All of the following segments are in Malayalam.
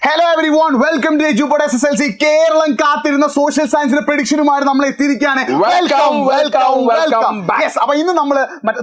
Hello everyone, welcome to Edupod SSLC. Keralam കാത്തിരുന്ന സോഷ്യൽ സയൻസിന്റെ പ്രഡിക്ഷനുമായി നമ്മൾ എത്തിയിരിക്കുകയാണ്. അപ്പൊ ഇന്ന് നമ്മൾ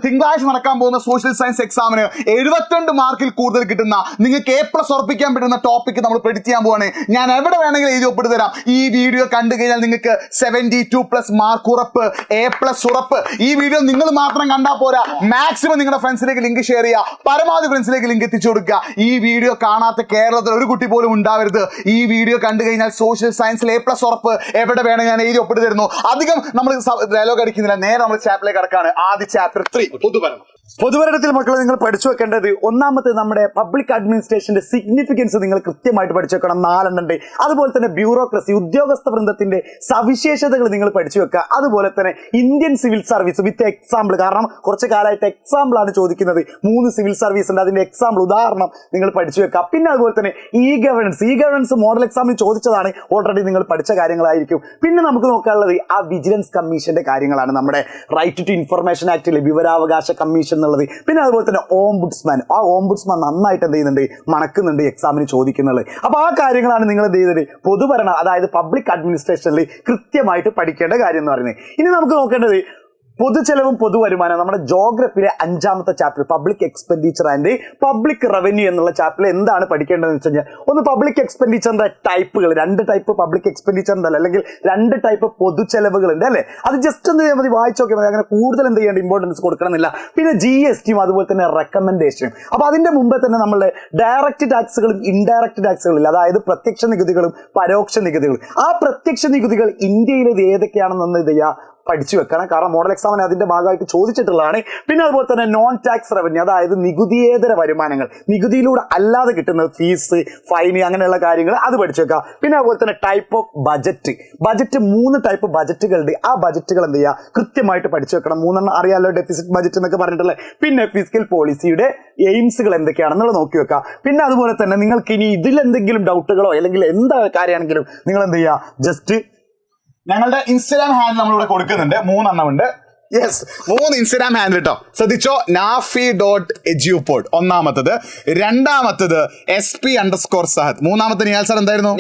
തിങ്കളാഴ്ച നടക്കാൻ പോകുന്ന സോഷ്യൽ സയൻസ് എക്സാമിന് 72 മാർക്കിൽ കൂടുതൽ കിട്ടുന്ന നിങ്ങൾക്ക് A+ ഉറപ്പിക്കാൻ പറ്റുന്ന ടോപ്പിക് നമ്മൾ പ്രെഡിക്റ്റ് ചെയ്യാൻ പോവാണ്. ഞാൻ എവിടെ വേണമെങ്കിലും എഴുതി ഒപ്പിട്ട് തരാം. ഈ വീഡിയോ കണ്ടു കഴിഞ്ഞാൽ നിങ്ങൾക്ക് 72+ മാർക്ക് ഉറപ്പ്, A+ ഉറപ്പ്. ഈ വീഡിയോ നിങ്ങൾ മാത്രം കണ്ടാൽ പോരാ, മാക്സിമം നിങ്ങളുടെ ഫ്രണ്ട്സിലേക്ക് ലിങ്ക് ഷെയർ ചെയ്യുക, പരമാവധി ഫ്രണ്ട്സിലേക്ക് ലിങ്ക് എത്തിച്ചു കൊടുക്കുക. ഈ വീഡിയോ കാണാത്ത കേരളത്തിൽ ഒരു കുട്ടി പോലും ഉണ്ടാവരുത്. ഈ വീഡിയോ കണ്ടു കഴിഞ്ഞാൽ സോഷ്യൽ സയൻസിൽ A+ ഉറപ്പ് എവിടെ വേണം ഞാൻ എഴുതി ഒപ്പിട്ട് തരുന്നു. അധികം നമ്മൾ ഡയലോഗ് അടിക്കുന്നില്ല, നേരെ നമ്മൾ ചാപ്റ്ററിലേക്ക് കടക്കാണ്. ആദ്യ ചാപ്റ്റർ 3 പൊതുഭരണത്തിൽ മക്കൾ നിങ്ങൾ പഠിച്ചു വെക്കേണ്ടത് ഒന്നാമത്തെ നമ്മുടെ പബ്ലിക് അഡ്മിനിസ്ട്രേഷന്റെ സിഗ്നിഫിക്കൻസ് നിങ്ങൾ കൃത്യമായിട്ട് പഠിച്ചു വെക്കണം. 4 ഉണ്ട്. അതുപോലെ തന്നെ ബ്യൂറോക്രസി, ഉദ്യോഗസ്ഥ വൃന്ദത്തിന്റെ സവിശേഷതകൾ നിങ്ങൾ പഠിച്ചു വെക്കുക. അതുപോലെ തന്നെ Indian civil service with example, കാരണം കുറച്ച് കാലമായിട്ട് എക്സാമ്പിൾ ആണ് ചോദിക്കുന്നത്. 3 സിവിൽ സർവീസ് ഉണ്ട്, അതിന്റെ എക്സാമ്പിൾ ഉദാഹരണം നിങ്ങൾ പഠിച്ചു വെക്കുക. പിന്നെ അതുപോലെ തന്നെ ഇ ഗവേണൻസ് മോഡൽ എക്സാമിൽ ചോദിച്ചതാണ്, ഓൾറെഡി നിങ്ങൾ പഠിച്ച കാര്യങ്ങളായിരിക്കും. പിന്നെ നമുക്ക് നോക്കാനുള്ളത് ആ വിജിലൻസ് കമ്മീഷന്റെ കാര്യങ്ങളാണ്. നമ്മുടെ റൈറ്റ് ടു ഇൻഫർമേഷൻ ആക്ടിലെ വിവരാവകാശ കമ്മീഷൻ എന്നുള്ളത്. പിന്നെ അതുപോലെ തന്നെ ഓംബുഡ്സ്മാൻ, ആ ഓംബുഡ്സ്മാൻ നന്നായിട്ട് എന്ത് ചെയ്യുന്നുണ്ട്, മണക്കുന്നുണ്ട് എക്സാമിന് ചോദിക്കുന്നുള്ളത്. അപ്പൊ ആ കാര്യങ്ങളാണ് നിങ്ങൾ എന്ത് ചെയ്യുന്നത്, പൊതുഭരണം അതായത് പബ്ലിക് അഡ്മിനിസ്ട്രേഷനിൽ കൃത്യമായിട്ട് പഠിക്കേണ്ട കാര്യം എന്ന് പറയുന്നത്. ഇനി നമുക്ക് നോക്കേണ്ടത് പൊതുചെലവും പൊതുവരുമാനം. നമ്മുടെ ജോഗ്രഫിയിലെ 5ാമത്തെ chapter public expenditure and public revenue എന്നുള്ള ചാപ്റ്ററിൽ എന്താണ് പഠിക്കേണ്ടതെന്ന് വെച്ച് കഴിഞ്ഞാൽ, ഒന്ന് പബ്ലിക് എക്സ്പെൻഡിച്ചറിന്റെ ടൈപ്പുകൾ, 2 ടൈപ്പ് പബ്ലിക് എക്സ്പെൻഡിച്ചർ ഉണ്ടല്ലോ, അല്ലെങ്കിൽ 2 ടൈപ്പ് പൊതുചെലവുകൾ ഉണ്ട് അല്ലേ. അത് ജസ്റ്റ് എന്ത് ചെയ്യാൻ മതി, വായിച്ചു നോക്കിയാൽ മതി. അങ്ങനെ കൂടുതൽ എന്ത് ചെയ്യേണ്ട ഇമ്പോർട്ടൻസ് കൊടുക്കണമെന്നില്ല. പിന്നെ GSTയും അതുപോലെ തന്നെ റെക്കമെൻഡേഷനും. അപ്പൊ അതിന്റെ മുമ്പേ തന്നെ നമ്മളുടെ ഡയറക്റ്റ് ടാക്സുകളും ഇൻഡയറക്റ്റ് ടാക്സുകളും ഇല്ല, അതായത് പ്രത്യക്ഷ നികുതികളും പരോക്ഷ നികുതികളും. ആ പ്രത്യക്ഷ നികുതികൾ ഇന്ത്യയിൽ ഏതൊക്കെയാണെന്ന് ഇത് ചെയ്യുക, പഠിച്ചു വെക്കണം. കാരണം മോഡൽ എക്സാമിന് അതിന്റെ ഭാഗമായിട്ട് ചോദിച്ചിട്ടുള്ളതാണ്. പിന്നെ അതുപോലെ തന്നെ നോൺ ടാക്സ് റവന്യൂ, അതായത് നികുതിയേതര വരുമാനങ്ങൾ, നികുതിയിലൂടെ അല്ലാതെ കിട്ടുന്നത് ഫീസ്, ഫൈന്, അങ്ങനെയുള്ള കാര്യങ്ങൾ അത് പഠിച്ചു വെക്കുക. പിന്നെ അതുപോലെ തന്നെ ടൈപ്പ് ഓഫ് ബജറ്റ് 3 ടൈപ്പ് ബജറ്റുകളുണ്ട്. ആ ബജറ്റുകൾ എന്ത് ചെയ്യുക, കൃത്യമായിട്ട് പഠിച്ചു വെക്കണം. 3 അറിയാലോ, ഡെഫിസിറ്റ് ബജറ്റ് എന്നൊക്കെ പറഞ്ഞിട്ടുള്ളത്. പിന്നെ ഫിസ്ക്കൽ പോളിസിയുടെ എയിംസുകൾ എന്തൊക്കെയാണെന്നുള്ളത് നോക്കി വെക്കുക. പിന്നെ അതുപോലെ തന്നെ നിങ്ങൾക്ക് ഇനി ഇതിലെന്തെങ്കിലും ഡൗട്ടുകളോ അല്ലെങ്കിൽ എന്താ കാര്യമാണെങ്കിലും നിങ്ങൾ എന്ത് ചെയ്യുക, ജസ്റ്റ് ഞങ്ങളുടെ ഇൻസ്റ്റാഗ്രാം ഹാൻഡിൽ നമ്മളിവിടെ കൊടുക്കുന്നുണ്ട്. 3 എണ്ണം ഉണ്ട്. 3 ഇൻസ്റ്റാഗ്രാം ഹാൻഡിൽ കേട്ടോ, ശ്രദ്ധിച്ചോ. nafi.edupod ഒന്നാമത്തത്, രണ്ടാമത്തത് SP_Sahad, മൂന്നാമത്തെ നിഹാൽ സാർ എന്തായിരുന്നു?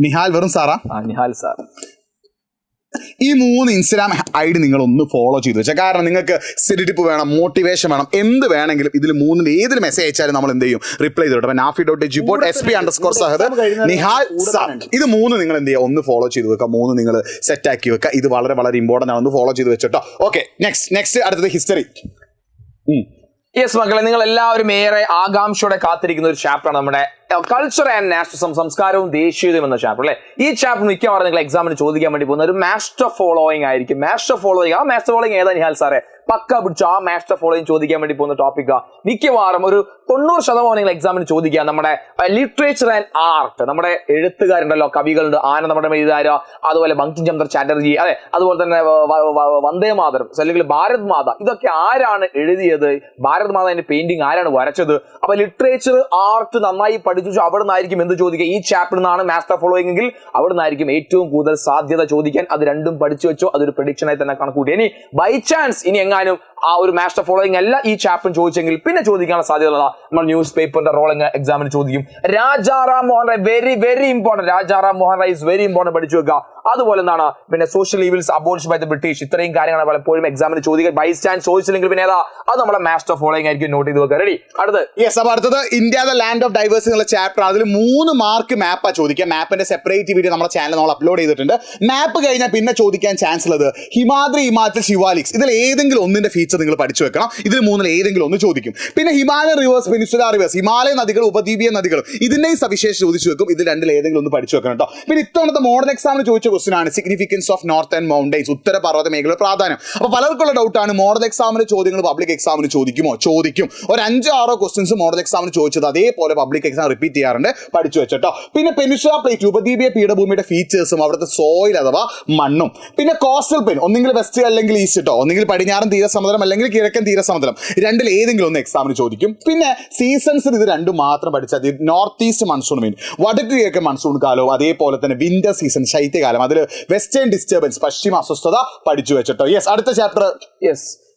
നിഹാൽ വെറും സാറാ? നിഹാൽ സാർ. ഈ 3 ഇൻസ്റ്റാഗ്രാം ID നിങ്ങൾ ഒന്ന് ഫോളോ ചെയ്ത് വെച്ചാൽ, കാരണം നിങ്ങൾക്ക് സ്റ്റഡി ടിപ്പ് വേണം, മോട്ടിവേഷൻ വേണം, എന്ത് വേണമെങ്കിലും ഇതിൽ 3 ഏതൊരു മെസ്സേജ് അയച്ചാലും നമ്മൾ എന്ത് ചെയ്യും, റിപ്ലൈ ചെയ്തു. അപ്പൊ nafi.edupod, SP_Sahad, നിഹാൽ സാർ, ഇത് 3 നിങ്ങൾ എന്ത് ചെയ്യുക, ഒന്ന് ഫോളോ ചെയ്ത് വെക്കുക. 3 നിങ്ങൾ സെറ്റ് ആക്കി വെക്കുക. ഇത് വളരെ വളരെ ഇമ്പോർട്ടൻ്റ് ആണ്, ഒന്ന് ഫോളോ ചെയ്ത് വെച്ചോട്ടോ. ഓക്കെ, നെക്സ്റ്റ് അടുത്തത് ഹിസ്റ്ററി. യെസ് മക്കളെ, നിങ്ങൾ എല്ലാവരും ഏറെ ആകാംക്ഷയോടെ കാത്തിരിക്കുന്ന ഒരു ചാപ്റ്ററാണ് നമ്മുടെ കൾച്ചർ ആൻഡ് നാഷണലിസം, സംസ്കാരവും ദേശീയതയും എന്ന ചാപ്റ്റർ അല്ലെ. ഈ ചാപ്റ്റർ മിക്കവാറും നിങ്ങൾ എക്സാമിന് ചോദിക്കാൻ വേണ്ടി പോകുന്ന ഒരു മാസ്റ്റർ ഫോളോയിങ് ആയിരിക്കും. മാസ്റ്റർ ഫോളോയിങ് ഏതാ നിഹാൽ സാറേ? പക്ക പിടിച്ചോ, ആ മാസ്റ്റർ ഫോളോയിങ് ചോദിക്കാൻ വേണ്ടി പോകുന്ന ടോപ്പിക്കാ. മിക്കവാറും ഒരു 90% നിങ്ങൾ എക്സാമിന് ചോദിക്കുക നമ്മുടെ ലിറ്ററേച്ചർ ആൻഡ് ആർട്ട്. നമ്മുടെ എഴുത്തുകാരുണ്ടല്ലോ, കവികളുണ്ട്, ആന നമ്മുടെ എഴുതാരോ, അതുപോലെ ബങ്കിം ചന്ദ്ര ചാറ്റർജി, അതെ, അതുപോലെ തന്നെ വന്ദേ മാതരം അല്ലെങ്കിൽ ഭാരത് മാത, ഇതൊക്കെ ആരാണ് എഴുതിയത്? ഭാരത് മാത അതിന്റെ പെയിന്റിങ് ആരാണ് വരച്ചത്? അപ്പൊ ലിറ്ററേച്ചർ ആർട്ട് നന്നായി പഠിച്ചു അവിടെ നിന്നായിരിക്കും എന്ത് ചോദിക്കുക, ഈ ചാപ്റ്ററിൽ നിന്നാണ് മാസ്റ്റർ ഫോളോയിങ് എങ്കിൽ അവിടെ നിന്നായിരിക്കും ഏറ്റവും കൂടുതൽ സാധ്യത ചോദിക്കാൻ. അത് രണ്ടും പഠിച്ചു വെച്ചോ, അതൊരു പ്രഡിക്ഷനായി തന്നെ കണക്കൂട്ടി. ഇനി ബൈ ചാൻസ് ഇനി എങ്ങാനും ആ ഒരു മാസ്റ്റർ ഫോളോയിങ് അല്ല ഈ ചാപ്റ്റർ ചോദിച്ചെങ്കിൽ പിന്നെ ചോദിക്കാനുള്ള സാധ്യത നമ്മൾ ന്യൂസ് പേപ്പറിന്റെ റോളിംഗ് എക്സാമിന് ചോദിക്കും. Rajaram Mohan Roy, very very important. Rajaram Mohan Roy is very important, പഠിച്ചു വെക്കുക. അതുപോലെ എന്താണ്, പിന്നെ social evils abolished by the British, ഇത്രയും കാര്യങ്ങൾ പലപ്പോഴും എക്സാമിന് ചോദിക്കുക. ബൈ ചാൻസ് ചോദിച്ചില്ലെങ്കിൽ പിന്നെ ഏതാ, അത് നമ്മുടെ മാസ്റ്റർ ഫോളോയിങ് ആയിരിക്കും. നോട്ട് ചെയ്ത് വെക്കുക. റെഡി? അടുത്തത് India the land of diversity എന്നുള്ള ചാപ്റ്റർ. അതിൽ 3 മാർക്ക് മാപ്പാ ചോദിക്കുക. മാപ്പിന്റെ സെപ്പറേറ്റ് വീഡിയോ നമ്മുടെ ചാനൽ നമ്മൾ അപ്ലോഡ് ചെയ്തിട്ടുണ്ട്. മാപ്പ് കഴിഞ്ഞാൽ പിന്നെ ചോദിക്കാൻ ചാൻസ് ഉള്ളത് ഹിമാദ്രി, ഹിമാചൽ, ശിവാലിക്സ്, ഇതിൽ ഏതെങ്കിലും ഒന്നിന്റെ ഫീച്ചർ നിങ്ങൾ പഠിച്ചു വെക്കണം. ഇതിൽ 3 ഏതെങ്കിലും ഒന്ന് ചോദിക്കും. പിന്നെ Himalayan reverse, peninsula reverse, Himalaya നദികൾ, ഉപദ്വീപീയ നദികൾ, ഇതിന്റെയും സവിശേഷ ചോദിച്ചു വെക്കും. ഇത് 2 ഏതെങ്കിലും ഒന്ന് പഠിച്ചു വെക്കണം കേട്ടോ. പിന്നെ ഇത്തവണത്തെ മോഡൽ എക്സാമിന് ചോദിച്ച ക്വസ്റ്റൻ ആണ് significance of north and mountains, ഉത്തര പർവ്വത മേഖലയുടെ പ്രാധാന്യം. അപ്പൊ പലർക്കുള്ള ഡൗട്ടാണ്, മോഡൽ എക്സാമിന് ചോദ്യങ്ങൾ പബ്ലിക് എക്സാമിന് ചോദിക്കുമോ? ചോദിക്കും. ഒരു 5-6 ക്വസ്റ്റൻസ് മോഡൽ എക്സാമിന് ചോദിച്ചത് അതേപോലെ പബ്ലിക് എക്സാം റിപ്പീറ്റ് ചെയ്യാറുണ്ട്, പഠിച്ചു വെച്ചോ. പിന്നെ പെനിൻസുല പ്ലേറ്റ്, ഉപദ്വീപീയ പീഠഭൂമിയുടെ ഫീച്ചേഴ്സും അവിടുത്തെ സോയിൽ അഥവാ മണ്ണും. പിന്നെ കോസ്റ്റൽ പ്ലെയിൻ, ഒന്നെങ്കിൽ വെസ്റ്റ് അല്ലെങ്കിൽ ഈസ്റ്റ് കേട്ടോ, ഒന്നെങ്കിൽ പടിഞ്ഞാറൻ തീരസമുദ്രം അല്ലെങ്കിൽ കിഴക്കൻ തീരസമുദ്രം, 2 ഏതെങ്കിലും ഒന്ന് എക്സാമിന് ചോദിക്കും. പിന്നെ സീസൺസിൽ ഇത് 2 മാത്രം പഠിച്ചാൽ, നോർത്ത് ഈസ്റ്റ് മൺസൂൺ മീൻ, വടക്ക് കിഴക്കൻ മൺസൂൺ കാലവും അതേപോലെ തന്നെ വിന്റർ സീസൺ ശൈത്യകാലം, അതിൽ വെസ്റ്റേൺ ഡിസ്റ്റർബൻസ് പശ്ചിമ അസ്വസ്ഥത പഠിച്ചു വെച്ചിട്ടോ. അടുത്ത ചാപ്റ്റർ.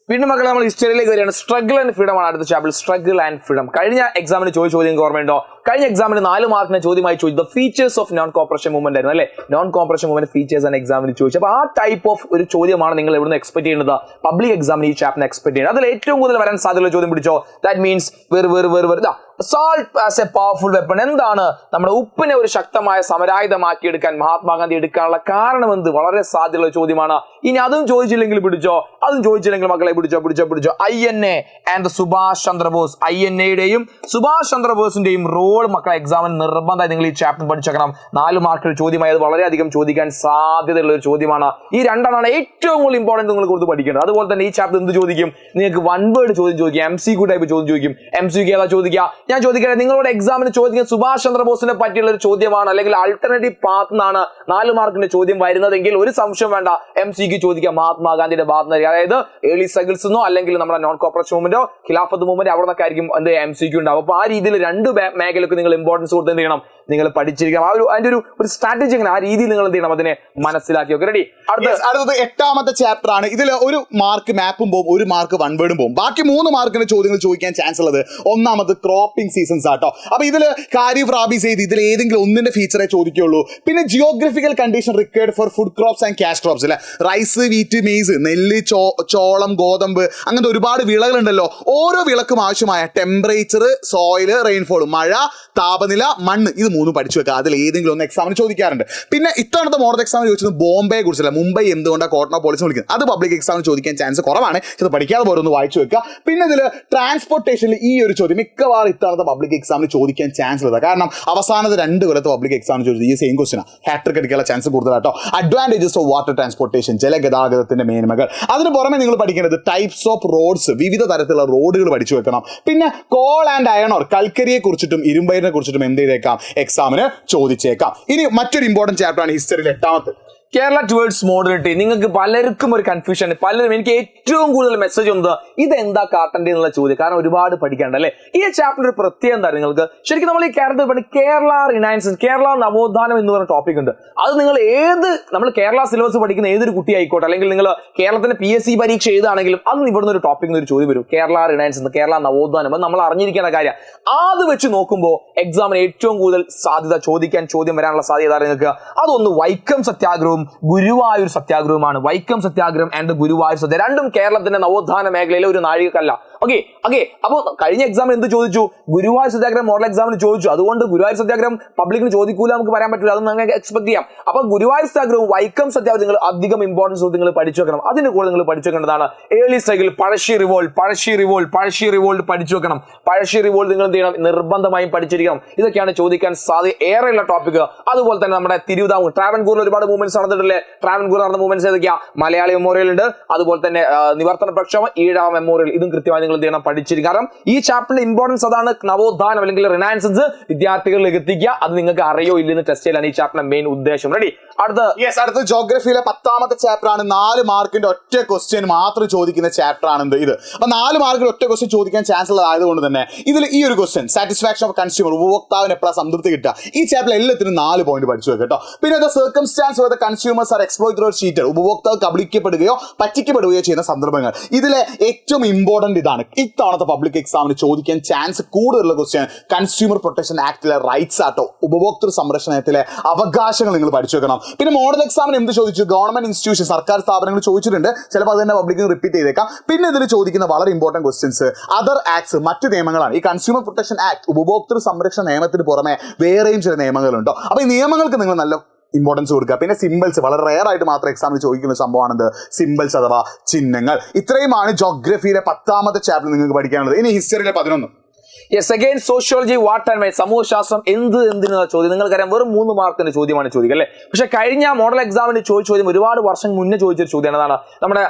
വീണ്ടും മക്കളെ നമ്മൾ ഹിസ്റ്ററിയിലേക്ക് വരികയാണ്. സ്ട്രഗിൾ ആൻഡ് ഫ്രീഡം ആണ് അടുത്ത ചാപ്റ്റർ. സ്ട്രഗിൾ ആൻഡ് ഫ്രീഡം കഴിഞ്ഞ എക്സാമിന് ചോദിച്ച ചോദ്യം ഓർമ്മയുണ്ടോ? കഴിഞ്ഞ എക്സാമിന് 4 മാർക്കിന് ചോദ്യമായി ചോദിച്ചത് features of non corporation movement ആയിരുന്നു അല്ലെ. നോൺ കോപ്പറേഷൻ മൂവ്മെന്റ് ഫീച്ചേഴ്സ് ആണ് എക്സാമിന് ചോദിച്ചത്. അപ്പോൾ ആ ടൈപ്പ് ഓഫ് ഒരു ചോദ്യമാണ് നിങ്ങൾ എവിടെ നിന്ന് എക്സ്പെക്ട് ചെയ്യുന്നത്, പബ്ലിക് എക്സാമിന് ഈ ചാപ്റ്ററിന് എക്സ്പെക്ട് ചെയ്യുന്നത്. അതിൽ ഏറ്റവും കൂടുതൽ വരാൻ സാധ്യതയുള്ള ചോദ്യം പിടിച്ചോ. That means salt as A powerful weapon. എന്താണ് നമ്മുടെ ഉപ്പിനെ ഒരു ശക്തമായ സമരായുധമാക്കിയെടുക്കാൻ മഹാത്മാഗാന്ധി എടുക്കാനുള്ള കാരണം എന്ത്? വളരെ സാധ്യതയുള്ള ചോദ്യമാണ്. ഇനി അതും ചോദിച്ചില്ലെങ്കിൽ പിടിച്ചോ, അതും ചോദിച്ചില്ലെങ്കിൽ മക്കളെ പിടിച്ചോ. INA ആൻഡ് സുഭാഷ് ചന്ദ്രബോസ്, INAയുടെയും സുഭാഷ് ചന്ദ്രബോസിന്റെയും റോൾ മക്കളെ എക്സാമിന് നിർബന്ധമായി നിങ്ങൾ ഈ ചാപ്റ്റർ പഠിച്ചേക്കണം. 4 മാർക്കിൽ ചോദ്യമായി അത് വളരെയധികം ചോദിക്കാൻ സാധ്യതയുള്ള ഒരു ചോദ്യമാണ്. ഈ രണ്ടെണ്ണമാണ് ഏറ്റവും കൂടുതൽ ഇമ്പോർട്ടന്റ് നിങ്ങൾ കൊടുത്ത് പഠിക്കേണ്ടത്. അതുപോലെ തന്നെ ഈ ചാപ്റ്റർ എന്ത് ചോദിക്കും, നിങ്ങൾക്ക് 1 വേർഡ് ചോദ്യം ചോദിക്കും, MCQ ടൈപ്പ് ചോദ്യം ചോദിക്കും. MCQ ഏതാ ചോദിക്കുക? ഞാൻ ചോദിക്കട്ടെ, നിങ്ങളോട് എക്സാമിന് ചോദിക്കുന്ന സുഭാഷ് ചന്ദ്രബോസിനെ പറ്റിയുള്ള ഒരു ചോദ്യമാണ്, അല്ലെങ്കിൽ ആൾട്ടർനേറ്റീവ് പാത്ത് എന്നാണ് 4 മാർക്കിന്റെ ചോദ്യം വരുന്നതെങ്കിൽ ഒരു സംശയം വേണ്ട, MCQ ചോദിക്കുക മഹാത്മാഗാന്ധിയുടെ ഭാഗത്ത് നിന്ന്. അതായത് ഏർലി സ്ട്രഗിൾസ് എന്നോ അല്ലെങ്കിൽ നമ്മുടെ നോൺ കോപ്പറേഷൻ മൂവ്മെന്റോ ഖിലാഫത്ത് മൂവ്മെന്റ് അവിടെ നിന്നൊക്കെ ആയിരിക്കും എന്ത് MCQ ഉണ്ടാവും. അപ്പോൾ ആ രീതിയിൽ 2 മേഖലയ്ക്ക് നിങ്ങൾ ഇമ്പോർട്ടൻസ് കൊടുത്ത് എന്ത് ചെയ്യണം, നിങ്ങൾ പഠിച്ചിരിക്കണം. അതിന്റെ ഒരു സ്ട്രാറ്റജി അങ്ങനെ ആ രീതിയിൽ നിങ്ങൾ എന്ത് ചെയ്യണം, അതിനെ മനസ്സിലാക്കി വെക്കുക. റെഡി? അടുത്തത് 8ാമത്തെ ചാപ്റ്റർ ആണ്. ഇതിൽ 1 മാർക്ക് മാപ്പും പോകും, 1 മാർക്ക് 1 വേർഡും പോകും. ബാക്കി 3 മാർക്കിന്റെ ചോദ്യങ്ങൾ ചോദിക്കാൻ ചാൻസ് ഉള്ളത് ഒന്നാമത് ക്രോപ്പിംഗ് സീസൺസ് ആട്ടോ. അപ്പൊ ഇതില് ഖാരിഫ് റാബി സെയ്ദ് ഇതിൽ ഏതെങ്കിലും ഒന്നിന്റെ ഫീച്ചറേ ചോദിക്കുള്ളൂ. പിന്നെ geographical condition required for food crops and cash crops അല്ലെ, റൈസ്, വീറ്റ്, മെയ്സ്, നെല്ല്, ചോളം, ഗോതമ്പ്, അങ്ങനത്തെ ഒരുപാട് വിളകളുണ്ടല്ലോ. ഓരോ വിളക്കും ആവശ്യമായ ടെമ്പറേച്ചർ, സോയില്, റെയിൻഫോൾ, മഴ, താപനില, മണ്ണ്, ഇത് 3 പഠിച്ചു വെക്കുക. അതിൽ ഏതെങ്കിലും ഒന്ന് എക്സാമിന് ചോദിക്കാറുണ്ട്. പിന്നെ ഇത്തവണത്തെ മോഡൽ എക്സാമിന് ചോദിച്ചത് ബോംബെയെ കുറിച്ചല്ല, മുംബൈ എന്തുകൊണ്ടാണ് കോട്ടോണോപോളിസ് വിളിക്കുന്നത്, അത് പബ്ലിക് എക്സാമിന് ചോദിക്കാൻ ചാൻസ് കുറവാണ്. ഇത് പഠിക്കാതെ പോലെ ഒന്ന് വായിച്ചു വെക്കുക. പിന്നെ ഇതിൽ ട്രാൻസ്പോർട്ടേഷനിൽ ഈ ഒരു ചോദ്യം മിക്കവാറും ഇത്തവണത്തെ പബ്ലിക് എക്സാമിന് ചോദിക്കാൻ ചാൻസ് ഉള്ളത്. കാരണം അവസാനത്തെ 2 കൊല്ലത്തെ പബ്ലിക് എക്സാമിന് ചോദിച്ചത് ഈ സെയിം ക്വസ്റ്റ്യൻ ഹാട്രിക് അടിക്കാനുള്ള ചാൻസ് കൂടുതലാട്ടോ. അഡ്വാൻറ്റേജസ് ഓഫ് വാട്ടർ ട്രാൻസ്പോർട്ടേഷൻ, ജലഗതാഗതത്തിന്റെ മേന്മകൾ. അതിന് പുറമെ നിങ്ങൾ പഠിക്കേണ്ടത് ടൈപ്സ് ഓഫ് റോഡ്സ്, വിവിധ തരത്തിലുള്ള റോഡുകൾ പഠിച്ചു വെക്കണം. പിന്നെ കോൾ ആൻഡ് അയൺ ഓർ, കൽക്കരിയെ കുറിച്ചിട്ടും ഇരുമ്പയിനെ കുറിച്ചിട്ടും എന്ത് ചെയ്തേക്കാം, എക്സാമിന് ചോദിച്ചേക്കാം. ഇനി മറ്റൊരു ഇമ്പോർട്ടന്റ് ചാപ്റ്റർ ആണ് ഹിസ്റ്ററിയിൽ 8ാമത്തെ കേരള ടുവേർഡ്സ് മോഡേണിറ്റി. നിങ്ങൾക്ക് പലർക്കും ഒരു കൺഫ്യൂഷൻ, പലരും എനിക്ക് ഏറ്റവും കൂടുതൽ മെസ്സേജ് വന്നത് ഇതെന്താ കാട്ടൻ്റെ എന്നുള്ള ചോദ്യം. കാരണം ഒരുപാട് പഠിക്കാണ്ട് അല്ലേ. ഈ ചാപ്റ്റർ ഒരു പ്രത്യേകം എന്താ നിങ്ങൾക്ക് ശരിക്കും നമ്മൾ ഈ കേരള റിനൈൻസൻസ്, കേരള നവോത്ഥാനം എന്ന് പറയുന്ന ടോപ്പിക് ഉണ്ട്. അത് നിങ്ങൾ നമ്മൾ കേരള സിലബസ് പഠിക്കുന്ന ഏതൊരു കുട്ടി ആയിക്കോട്ടെ, അല്ലെങ്കിൽ നിങ്ങൾ കേരളത്തിന്റെ PSC പരീക്ഷ എഴുതാണെങ്കിലും അത് ഇവിടുന്ന് ഒരു ടോപ്പിക് ഒരു ചോദ്യം വരും, കേരള റിനൈൻസൻസ്, കേരള നവോത്ഥാനം. അത് നമ്മൾ അറിഞ്ഞിരിക്കേണ്ട കാര്യം. അത് വെച്ച് നോക്കുമ്പോൾ എക്സാമിന് ഏറ്റവും കൂടുതൽ സാധ്യത ചോദ്യം വരാനുള്ള സാധ്യത നിങ്ങൾക്ക് അതൊന്ന് വൈക്കം സത്യാഗ്രഹവും ഗുരുവായൂർ സത്യാഗ്രഹവുമാണ്. വൈക്കം സത്യാഗ്രഹം ആൻഡ് ഗുരുവായൂർ സത്യാഗ്രഹം രണ്ടും കേരളത്തിന്റെ നവോത്ഥാന മേഖലയിലെ ഒരു നാഴികക്കല്ല. ഓക്കെ. അപ്പോൾ കഴിഞ്ഞ എക്സാമിന് എന്ത് ചോദിച്ചു, ഗുരുവായൂർ സത്യാഗ്രഹം മോഡൽ എക്സാമിന് ചോദിച്ചു. അതുകൊണ്ട് ഗുരുവായൂർ സത്യാഗ്രഹം പബ്ലിക്കിന് ചോദിക്കൂല നമുക്ക് പറയാൻ പറ്റില്ല, അത് നിങ്ങൾക്ക് എക്സ്പെക്ട് ചെയ്യാം. അപ്പൊ ഗുരുവായൂർ സത്യാഗ്രഹവും വൈക്കം സത്യാഗ്രഹം നിങ്ങൾ അധികം ഇമ്പോർട്ടൻസ് നിങ്ങൾ പഠിച്ചു വെക്കണം. അതിന്റെ കൂടെ നിങ്ങൾ പഠിച്ചു വെക്കേണ്ടതാണ് ഏർലി സ്ട്രഗിൾ, പഴശ്ശി റിവോൾട്ട് പഠിച്ചു വെക്കണം. പഴശ്ശി റിവോൾട്ട് നിങ്ങൾ എന്ത് ചെയ്യണം, നിർബന്ധമായും പഠിച്ചിരിക്കണം. ഇതൊക്കെയാണ് ചോദിക്കാൻ സാധ്യത ഏറെയുള്ള ടോപ്പിക്. അതുപോലെ തന്നെ നമ്മുടെ തിരുവിതാംകൂർ, ട്രാവൻകൂറിൽ ഒരുപാട് മൂവ്മെന്റ്സ് നടന്നിട്ടില്ലേ. ട്രാവൻകൂർ നടന്ന മൂവ്മെന്റ്സ് ഏതൊക്കെയാ, മലയാളി മെമ്മോറിയൽ ഉണ്ട്, അതുപോലെ തന്നെ നിവർത്തന പ്രക്ഷോഭം, ഈഴവ മെമ്മോറിയൽ, ഇതും കൃത്യമായി നിങ്ങൾ എന്ത് ചെയ്യണം, പഠിച്ചിരിക്കും. കാരണം ഈ ചാപ്റ്ററിന്റെ ഇമ്പോർട്ടൻസ് അതാണ്. നവോത്ഥാനം അല്ലെങ്കിൽ റിനൈൻസൻസ് വിദ്യാർത്ഥികളിലേക്ക് എത്തിക്കുക. അത് നിങ്ങൾക്ക് അറിയോ ഇല്ലെന്ന് ടെസ്റ്റ് ചെയ്യലാണ് ഈ ചാപ്റ്ററിന്റെ മെയിൻ ഉദ്ദേശം. റെഡി? അടുത്ത ജോഗ്രഫിയിലെ 10ാമത്തെ ചാപ്റ്റർ ആണ്. 4 മാർക്കിന്റെ ഒറ്റ ക്വസ്റ്റ്യൻ മാത്രം ചോദിക്കുന്ന ചാപ്റ്റർ ആണ് ഇത്. അപ്പൊ 4 മാർക്കിൽ ഒറ്റ ക്വസ്റ്റ്യൻ ചോദിക്കാൻ ചാൻസ് ഉള്ളതായതുകൊണ്ട് തന്നെ ഇതിൽ ഈ ഒരു ക്വസ്റ്റ്യൻ, സാറ്റിസ്ഫാക്ഷൻ ഓഫ് കൺസ്യൂമർ, ഉപഭോക്താവിന് എപ്പോഴാണ് സംതൃപ്തി കിട്ടുക, ഈ ചാപ്റ്ററിൽ എല്ലാത്തിനും 4 പോയിന്റ് പഠിച്ചു വെക്കട്ടോ. പിന്നെ the circumstances of the consumers R exploited or cheated, ഉപഭോക്താവ് കബളിക്കപ്പെടുകയോ പറ്റിക്കപ്പെടുകയോ ചെയ്യുന്ന സന്ദർഭങ്ങൾ. ഇതിലെ ഏറ്റവും ഇമ്പോർട്ടന്റ് ഇതാണ്. ഇത്തവണത്തെ പബ്ലിക് എക്സാമിന് ചോദിക്കാൻ ചാൻസ് കൂടുതലുള്ള ക്വസ്റ്റ്യൻ കൺസ്യൂമർ പ്രൊട്ടക്ഷൻ ആക്ടിലെ റൈറ്റ്സ് ആട്ടോ, ഉപഭോക്തൃ സംരക്ഷണത്തിലെ അവകാശങ്ങൾ നിങ്ങൾ പഠിച്ചു വെക്കണം. പിന്നെ മോഡൽ എക്സാമിന് എന്ത് ചോദിച്ചു, ഗവൺമെന്റ് ഇൻസ്റ്റിറ്റ്യൂഷൻ, സർക്കാർ സ്ഥാപനങ്ങൾ ചോദിച്ചിട്ടുണ്ട്. ചിലപ്പോൾ അത് തന്നെ പബ്ലിക്കിന് റിപ്പീറ്റ് ചെയ്തേക്കാം. പിന്നെ ഇതിൽ ചോദിക്കുന്ന വളരെ ഇമ്പോർട്ടന്റ് ക്വസ്റ്റ്യൻസ് അതർ ആക്ട്സ്, മറ്റു നിയമങ്ങളാണ്. ഈ കൺസ്യൂമർ പ്രൊട്ടക്ഷൻ ആക്ട്, ഉപഭോക്തൃ സംരക്ഷണ നിയമത്തിന് പുറമെ വേറെയും ചില നിയമങ്ങളുണ്ടോ. അപ്പൊ ഈ നിയമങ്ങൾക്ക് നിങ്ങൾ നല്ല ഇമ്പോർട്ടൻസ് കൊടുക്കുക. പിന്നെ സിമ്പിൾസ്, വളരെ റെയർ ആയിട്ട് മാത്രം എക്സാമിൽ ചോദിക്കുന്ന സംഭവമാണത് സിമ്പിൾസ് അഥവാ ചിഹ്നങ്ങൾ. ഇത്രയുമാണ് ജോഗ്രഫിയിലെ 10ാമത്തെ ചാപ്റ്റർ നിങ്ങൾക്ക് പഠിക്കാനുള്ളത്. ഇനി ഹിസ്റ്ററിയിലെ 11. Yes, again sociology, what and mind, സമൂഹശാസ്ത്രം എന്തിനുള്ള ചോദ്യം. നിങ്ങൾക്കറിയാം വെറും 3 മാർക്കിന്റെ ചോദ്യമാണ് ചോദിക്കുക അല്ലേ. പക്ഷെ കഴിഞ്ഞ മോഡൽ എക്സാമിന് ചോദിച്ച ചോദ്യം ഒരുപാട് വർഷം മുന്നേ ചോദിച്ചൊരു ചോദ്യമാണ്. അതാണ്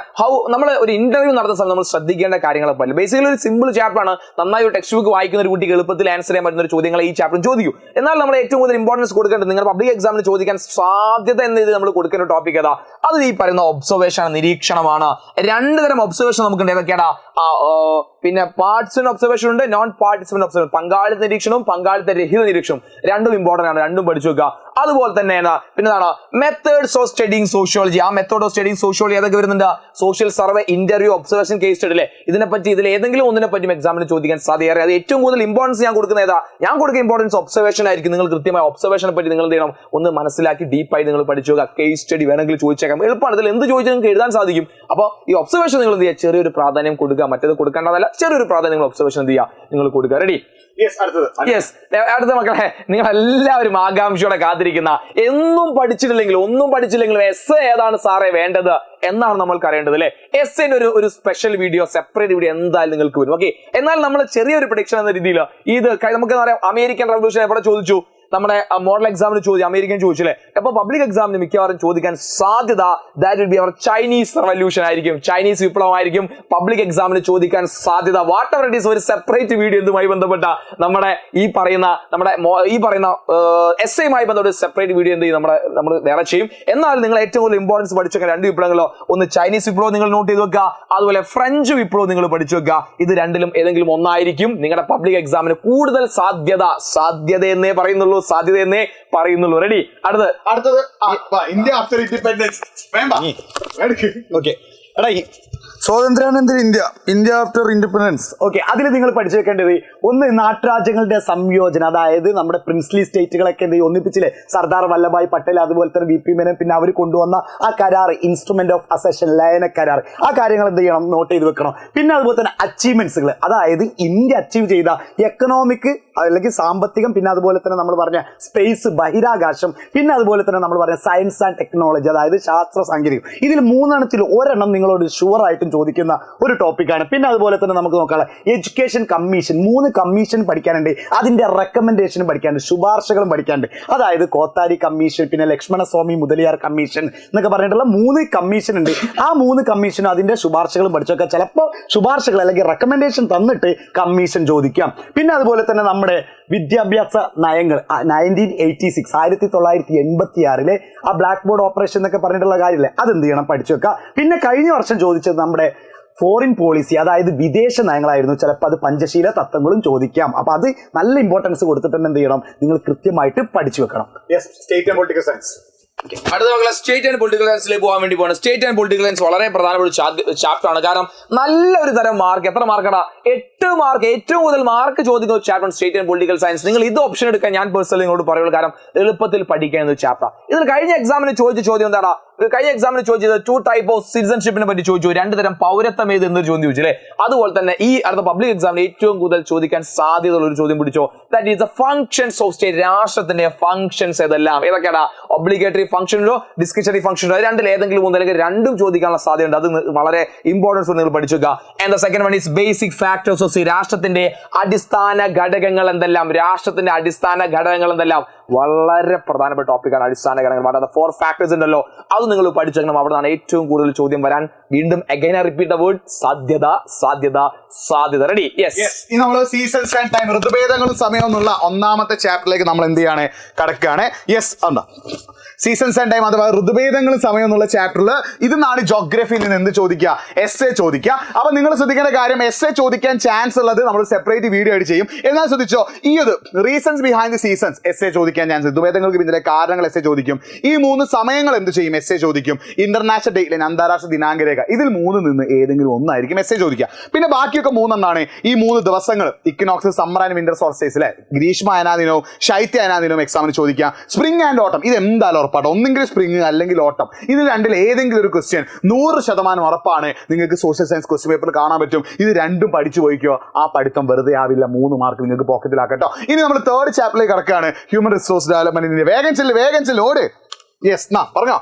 നമ്മൾ ഒരു ഇന്റർവ്യൂ നടത്തുന്ന സമയം നമ്മൾ ശ്രദ്ധിക്കേണ്ട കാര്യങ്ങളൊക്കെ പറ്റില്ല. ബേസിക്കലി ഒരു സിമ്പിൾ ചാപ്റ്റർ ആണ്. നന്നായി ഒരു ടെക്സ്റ്റ് ബുക്ക് വായിക്കുന്ന ഒരു കുട്ടിക്ക് എളുപ്പത്തിൽ ആൻസർ ചെയ്യാൻ പറ്റുന്ന ഒരു ചോദ്യങ്ങൾ ഈ ചാപ്റ്റർ ചോദിക്കും. എന്നാൽ നമ്മൾ ഏറ്റവും കൂടുതൽ ഇമ്പോർട്ടൻസ് കൊടുക്കേണ്ടത് നിങ്ങൾ പബ്ലിക് എക്സാമിന് ചോദിക്കാൻ സാധ്യത എന്നത് നമ്മൾ കൊടുക്കേണ്ട ടോപ്പിക് ഏതാ, അത് ഈ പറയുന്ന ഒബ്സർവേഷൻ, നിരീക്ഷണമാണ്. 2 തരം ഒബ്സർവേഷൻ നമുക്കുണ്ട്. ഏതൊക്കെയാണ്? പിന്നെ പാർട്ടിസിപ്പന്റ് ഒബ്സർവേഷൻ ഉണ്ട്, നോൺ പാർട്ടിസിപ്പന്റ് ഒബ്സർവേഷൻ, പങ്കാളിത്ത നിരീക്ഷണവും പങ്കാളിത്ത രഹിത നിരീക്ഷണവും. രണ്ടും ഇമ്പോർട്ടന്റ് ആണ്, രണ്ടും പഠിച്ചു വെക്കുക. അതുപോലെ തന്നെ പിന്നെന്താണ് മെത്തേഡ്സ് ഓഫ് സ്റ്റഡിങ് സോഷ്യോളജി. ആ മെത്തേഡ് ഓഫ് സ്റ്റഡിങ് സോഷ്യോളജി ഏതൊക്കെ വരുന്നുണ്ട്? Social survey, interview, observation, case study അല്ലേ? ഇതിനെപ്പറ്റി ഇതിൽ ഏതെങ്കിലും ഒന്നിനെ പറ്റി എക്സാമിന് ചോദിക്കാൻ സാധ്യത. അത് ഏറ്റവും കൂടുതൽ ഇമ്പോർട്ടൻസ് ഞാൻ കൊടുക്കുന്ന ഏതാ? ഞാൻ കൊടുക്കുന്ന ഇമ്പോർട്ടൻസ് ഒബ്സർവേഷൻ ആയിരിക്കും. നിങ്ങൾ കൃത്യമായ ഒബ്സർവേഷനെ പറ്റി നിങ്ങൾ എന്ത് ചെയ്യണം? ഒന്ന് മനസ്സിലാക്കി ഡീപ്പായി നിങ്ങൾ പഠിച്ചു നോക്കുക. കേസ് സ്റ്റഡി വേണമെങ്കിൽ ചോദിച്ചേക്കാം, എളുപ്പമാണ്. ഇതിൽ എന്ത് ചോദിച്ചാൽ നിങ്ങൾക്ക് എഴുതാൻ സാധിക്കും. അപ്പോൾ ഈ ഒബ്സർവേഷൻ നിങ്ങൾ എന്ത് ചെയ്യുക? ചെറിയൊരു പ്രാധാന്യം കൊടുക്കുക. മറ്റേത് കൊടുക്കേണ്ടതല്ല, ചെറിയൊരു പ്രാധാന്യം നിങ്ങൾ ഒബ്സർവേഷൻ എന്ത് ചെയ്യുക? നിങ്ങൾ കൊടുക്കുക. റെഡി? അടുത്ത മക്കളെ, നിങ്ങൾ എല്ലാവരും ആകാംക്ഷയോടെ കാത്തിരിക്കുന്ന, ഒന്നും പഠിച്ചില്ലെങ്കിലും എസ് ഏതാണ് സാറേ വേണ്ടത് എന്നാണ് നമ്മൾക്ക് അറിയേണ്ടത് അല്ലെ? എസ് ഒരു സ്പെഷ്യൽ വീഡിയോ, സെപ്പറേറ്റ് വീഡിയോ എന്തായാലും നിങ്ങൾക്ക് വരും. ഓക്കെ, എന്നാൽ നമ്മൾ ചെറിയൊരു പ്രഡിക്ഷൻ എന്ന രീതിയിൽ ഇത് നമുക്ക് പറയാം. അമേരിക്കൻ റവല്യൂഷൻ എവിടെ ചോദിച്ചു? നമ്മുടെ മോഡൽ എക്സാമിന് ചോദിച്ചു, അമേരിക്കൻ ചോദിച്ചില്ലേ? അപ്പൊ പബ്ലിക് എക്സാമിന് മിക്കവാറും ചോദിക്കാൻ സാധ്യത that will be our Chinese revolution ആയിരിക്കും, ചൈനീസ് വിപ്ലവമായിരിക്കും പബ്ലിക് എക്സാമിന് ചോദിക്കാൻ സാധ്യത. വാട്ട് എവർ ഇറ്റ് ഈസ്, ഒരു സെപ്പറേറ്റ് വീഡിയോ ഇതുമായി ബന്ധപ്പെട്ട നമ്മുടെ ഈ പറയുന്ന എസ്ഐയുമായി ബന്ധപ്പെട്ട സെപ്പറേറ്റ് വീഡിയോ എന്ത് ചെയ്യും നമ്മൾ വേറെ ചെയ്യും. എന്നാൽ നിങ്ങൾ ഏറ്റവും കൂടുതൽ ഇമ്പോർട്ടൻസ് പഠിച്ചു വെക്കുക രണ്ട് വിപ്ലവങ്ങളോ. ഒന്ന് ചൈനീസ് വിപ്ലവം നിങ്ങൾ നോട്ട് ചെയ്ത് വെക്കുക, അതുപോലെ ഫ്രഞ്ച് വിപ്ലവം നിങ്ങൾ പഠിച്ചു വെക്കുക. ഇത് രണ്ടിലും ഏതെങ്കിലും ഒന്നായിരിക്കും നിങ്ങളുടെ പബ്ലിക് എക്സാമിന് കൂടുതൽ സാധ്യതയെന്നേ പറയുന്നുള്ളൂ. റെഡി? അടുത്തത് ഇന്ത്യ ആഫ്റ്റർ ഇൻഡിപെൻഡൻസ്. ഓക്കെ, എടാ സ്വാതന്ത്ര്യാനന്തര ഇന്ത്യ ആഫ്റ്റർ ഇൻഡിപെൻഡൻസ്. ഓക്കെ, അതിൽ നിങ്ങൾ പഠിച്ചു വെക്കേണ്ടത് ഒന്ന് നാട്ടുരാജ്യങ്ങളുടെ സംയോജനം. അതായത് നമ്മുടെ പ്രിൻസ്ലി സ്റ്റേറ്റുകളൊക്കെ എന്ത് ഒന്നിപ്പിച്ചില്ലേ? സർദാർ വല്ലഭായ് പട്ടേൽ, അതുപോലെ തന്നെ വി പി മേനൻ, പിന്നെ അവർ കൊണ്ടുവന്ന ആ കരാർ, ഇൻസ്ട്രുമെന്റ് ഓഫ് അസെഷൻ, ലയന കരാർ, ആ കാര്യങ്ങൾ എന്ത് ചെയ്യണം? നോട്ട് ചെയ്ത് വെക്കണം. പിന്നെ അതുപോലെ തന്നെ അച്ചീവ്മെന്റ്സുകൾ, അതായത് ഇന്ത്യ അച്ചീവ് ചെയ്ത എക്കണോമിക് അല്ലെങ്കിൽ സാമ്പത്തികം, പിന്നെ അതുപോലെ തന്നെ നമ്മൾ പറഞ്ഞ സ്പേസ്, ബഹിരാകാശം, പിന്നെ അതുപോലെ തന്നെ നമ്മൾ പറഞ്ഞ സയൻസ് ആൻഡ് ടെക്നോളജി, അതായത് ശാസ്ത്ര സാങ്കേതികം. ഇതിൽ മൂന്നെണ്ണത്തിൽ ഒരെണ്ണം നിങ്ങളോട് ഷുവർ ആയിട്ടും ചോദിക്കുന്ന ഒരു ടോപ്പിക്കാണ്. പിന്നെ അതുപോലെ തന്നെ നമുക്ക് നോക്കാം എഡ്യൂക്കേഷൻ കമ്മീഷൻ. 3 കമ്മീഷൻ പഠിക്കാനുണ്ട്, അതിന്റെ റെക്കമെൻഡേഷനും പഠിക്കാനുണ്ട്, ശുപാർശകളും പഠിക്കാനുണ്ട്. അതായത് കോത്താരി കമ്മീഷൻ, പിന്നെ ലക്ഷ്മണസ്വാമി മുതലിയാർ കമ്മീഷൻ എന്നൊക്കെ പറഞ്ഞിട്ടുള്ള 3 കമ്മീഷൻ ഉണ്ട്. ആ 3 കമ്മീഷനും അതിന്റെ ശുപാർശകളും പഠിച്ചൊക്കെ ചിലപ്പോൾ ശുപാർശകൾ അല്ലെങ്കിൽ റെക്കമെൻഡേഷൻ തന്നിട്ട് കമ്മീഷൻ ചോദിക്കാം. പിന്നെ അതുപോലെ തന്നെ നമ്മുടെ വിദ്യാഭ്യാസ നയങ്ങൾ 1986 ആ ബ്ലാക്ക് ബോർഡ് ഓപ്പറേഷൻ എന്നൊക്കെ പറഞ്ഞിട്ടുള്ള കാര്യമില്ലേ, അതെന്ത് ചെയ്യണം? പഠിച്ചു വെക്കുക. പിന്നെ കഴിഞ്ഞ വർഷം ചോദിച്ചത് നമ്മുടെ ഫോറിൻ പോളിസി, അതായത് വിദേശ നയങ്ങളായിരുന്നു. ചിലപ്പോൾ അത് പഞ്ചശീല തത്വങ്ങളും ചോദിക്കാം. അപ്പൊ അത് നല്ല ഇമ്പോർട്ടൻസ് കൊടുത്തിട്ടുണ്ട് എന്ത് ചെയ്യണം? നിങ്ങൾ കൃത്യമായിട്ട് പഠിച്ചു വെക്കണം. State and political science. അടുത്ത മക്കളെ സ്റ്റേറ്റ് ആൻഡ് പൊളിറ്റിക്കൽ സയൻസിലേക്ക് പോകാൻ വേണ്ടി പോകണം. സ്റ്റേറ്റ് ആൻഡ് പൊളിറ്റിക്കൽ സയൻസ് വളരെ പ്രധാനപ്പെട്ട ചാപ്റ്റർ ആണ്. കാരണം നല്ലൊരു തരം മാർക്ക്, എത്ര മാർക്കാണ്? 8 മാർക്ക്, ഏറ്റവും കൂടുതൽ മാർക്ക് ചോദിക്കുന്ന chapter state and political science. നിങ്ങൾ ഇത് ഓപ്ഷൻ എടുക്കാൻ ഞാൻ പേഴ്സണലി നിങ്ങളോട് പറയുള്ളൂ. കാരണം എളുപ്പത്തിൽ പഠിക്കാൻ ഒരു ചാപ്റ്റർ. ഇതിൽ കഴിഞ്ഞ എക്സാമിന് ചോദിച്ച ചോദ്യം എന്താണ്? കഴിഞ്ഞ എക്സാമിന് ചോദിച്ചത് 2 ടൈപ്പ് ഓഫ് സിറ്റിസൺഷിപ്പിനെ പറ്റി ചോദിച്ചു. 2 തരം പൗരത്വം ഏത് എന്നൊരു ചോദ്യം ചോദിച്ചു അല്ലേ? അതുപോലെ തന്നെ ഈ അടുത്ത പബ്ലിക് എക്സാമിന് ഏറ്റവും കൂടുതൽ ചോദിക്കാൻ സാധ്യതയുള്ള ഒരു ചോദ്യം പിടിച്ചോ. That is the functions of state. രാഷ്ട്രത്തിന്റെ ഫംഗ്ഷൻസ് ഏതെല്ലാം? ഏതൊക്കെയാണ്? ഒബ്ലിഗേറ്ററി ഫംഗ്ഷനിലോ ഡിസ്ക്രിഷണറി ഫംഗ്ഷനിലോ രണ്ടിൽ ഏതെങ്കിലും ഒന്ന്, അല്ലെങ്കിൽ രണ്ടും ചോദിക്കാനുള്ള സാധ്യതയുണ്ട്. അത് വളരെ ഇമ്പോർട്ടൻസ് നിങ്ങൾ പഠിച്ചു വെക്കുക. And the second one is basic factors of രാഷ്ട്രത്തിന്റെ അടിസ്ഥാന ഘടകങ്ങൾ എന്തെല്ലാം? രാഷ്ട്രത്തിന്റെ അടിസ്ഥാന ഘടകങ്ങൾ എന്തെല്ലാം? വളരെ പ്രധാനപ്പെട്ട ടോപ്പിക്കാണ് അടിസ്ഥാന ഘടകങ്ങൾ. വളരെ 4 ഫാക്ടേഴ്സ് ഉണ്ടല്ലോ, അത് നിങ്ങൾ പഠിച്ചു വെക്കണം. അവിടെ നിന്നാണ് ഏറ്റവും കൂടുതൽ ചോദ്യം വരാൻ. വീണ്ടും again I repeat the word സാധ്യത. റെഡി? യെസ്. ഇനി നമ്മൾ സീസൺസ് ആൻഡ് ടൈം, ഋതുഭേദങ്ങളും സമയവും എന്നുള്ള ഒന്നാമത്തെ ചാപ്റ്ററിലേക്ക് നമ്മൾ എന്ത് ചെയ്യാണ്? കടക്കുകയാണ്. യെസ്, എന്താ സീസൺസ് ആൻഡ് ടൈം അഥവാ ഋതുഭേദങ്ങളും സമയം എന്നുള്ള ചാപ്റ്ററിൽ ഇതിന്നാണ് ജോഗ്രഫിയിൽ നിന്ന് എന്ത് ചോദിക്കുക? എസ് എ ചോദിക്കുക. അപ്പൊ നിങ്ങൾ ശ്രദ്ധിക്കേണ്ട കാര്യം, എസ് എ ചോദിക്കാൻ ചാൻസ് ഉള്ളത് നമ്മൾ സെപ്പറേറ്റ് വീഡിയോ ആയിട്ട് ചെയ്യും. എന്നാൽ ശ്രദ്ധിച്ചോ, ഈ ഒരു reasons behind the seasons S A ചോദിക്കാൻ ചാൻസ്. ഋതുഭേദങ്ങൾക്ക് പിന്നിലെ കാരണങ്ങൾ എസ് എ ചോദിക്കും. ഈ 3 സമയങ്ങൾ എന്ത് ചെയ്യും? എസ് എ ചോദിക്കും. ഇന്റർനാഷണൽ ഡേറ്റ് ലൈൻ, അന്താരാഷ്ട്ര ദിനാങ്കരേഖ, ഇതിൽ 3 നിന്ന് ഏതെങ്കിലും ഒന്നായിരിക്കും എസ് എ ചോദിക്കുക. പിന്നെ ബാക്കിയൊക്കെ 3 എന്നാണ്. ഈ 3 ദിവസങ്ങൾ, equinox, summer and winter solstice അല്ലെ, ഗ്രീഷ്മ അനാദിനവും ശൈത്യ അനാദിനവും എക്സാമിന് ചോദിക്കുക. സ്പ്രിംഗ് ആൻഡ് ഓട്ടം, ഇത് എന്തായാലും ഉറപ്പാണ്. ഒന്നെങ്കിൽ സ്പ്രിംഗ് അല്ലെങ്കിൽ ഓട്ടം, ഇതിൽ രണ്ടിൽ ഏതെങ്കിലും ഒരു ക്വസ്റ്റ്യൻ 100% ഉറപ്പാണ് നിങ്ങൾക്ക് സോഷ്യൽ സയൻസ് ക്വസ്റ്റ്യൻ പേപ്പറിൽ കാണാൻ പറ്റും. ഇത് രണ്ടും പഠിച്ചു പോയിക്കോ, ആ പഠിത്തം വെറുതെ ആവില്ല. 3 മാർക്ക് നിങ്ങൾക്ക് പോക്കറ്റിലാക്കട്ടോ. ഇനി നമ്മൾ 3rd ചാപ്റ്ററിലേക്ക് കടക്കുകയാണ്. ഹ്യൂമൻ റിസോഴ്സ് ഡെവലപ്മെന്റിന്റെ. വേഗം ചെല്ല് ഓട്. യെസ്, പറഞ്ഞോ.